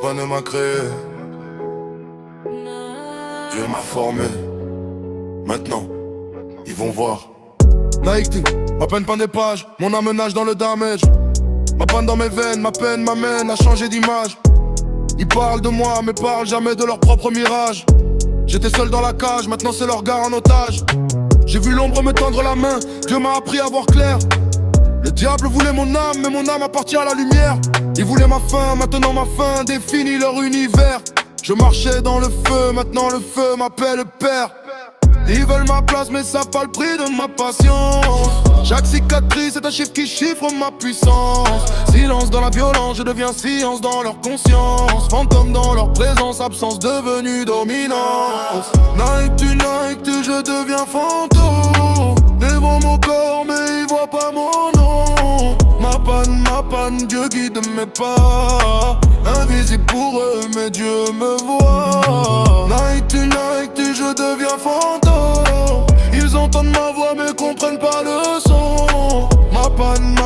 Papa ne m'a créé, Dieu m'a formé. Maintenant, ils vont voir. Nike Team, ma peine peint des pages, mon âme nage dans le damage. Ma panne dans mes veines, ma peine m'amène à changer d'image. Ils parlent de moi, mais parlent jamais de leur propre mirage. J'étais seul dans la cage, maintenant c'est leur gare en otage. J'ai vu l'ombre me tendre la main, Dieu m'a appris à voir clair. Le diable voulait mon âme, mais mon âme appartient à la lumière. Ils voulaient ma fin, maintenant ma fin définit leur univers. Je marchais dans le feu, maintenant le feu m'appelle père. Ils veulent ma place mais savent pas le prix de ma patience. Chaque cicatrice est un chiffre qui chiffre ma puissance. Silence dans la violence, je deviens science dans leur conscience. Fantôme dans leur présence, absence devenue dominance. Night to night, je deviens fantôme. Devant mon corps mais ils voient pas mon nom. Ma panne, Dieu guide mes pas. Invisible pour eux mais Dieu me voit. Night to night, je deviens fantôme. Ils entendent ma voix mais comprennent pas le son. Ma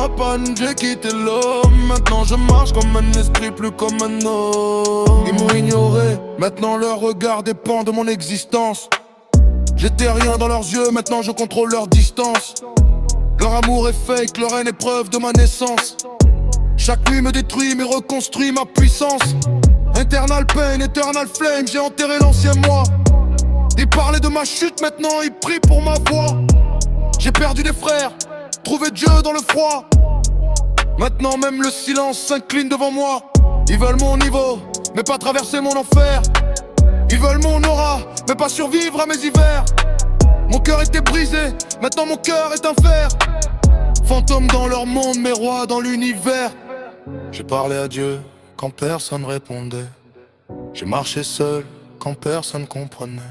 panne, j'ai quitté l'homme. Maintenant je marche comme un esprit, plus comme un homme. Ils m'ont ignoré, maintenant leur regard dépend de mon existence. J'étais rien dans leurs yeux, maintenant je contrôle leur distance. Leur amour est fake, leur haine est preuve de ma naissance. Chaque nuit me détruit mais reconstruit ma puissance. Eternal pain, eternal flame, j'ai enterré l'ancien moi. Ils parlaient de ma chute, maintenant ils prient pour ma voix. J'ai perdu des frères, trouvé Dieu dans le froid. Maintenant même le silence s'incline devant moi. Ils veulent mon niveau, mais pas traverser mon enfer. Ils veulent mon aura, mais pas survivre à mes hivers. Mon cœur était brisé, maintenant mon cœur est un fer. Fantôme dans leur monde, mais rois dans l'univers. J'ai parlé à Dieu quand personne répondait. J'ai marché seul quand personne comprenait.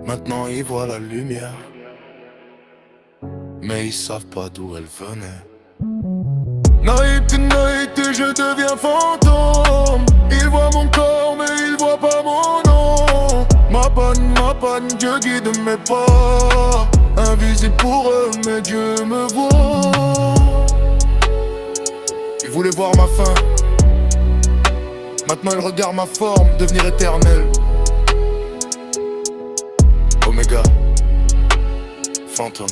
Maintenant ils voient la lumière, mais ils savent pas d'où elle venait. Night to night, je deviens fantôme. Ils voient mon corps, mais ils voient pas mon nom. Ma panne, Dieu guide mes pas. Invisible pour eux, mais Dieu me voit. Ils voulaient voir ma fin, maintenant ils regardent ma forme devenir éternelle. Omega, fantôme.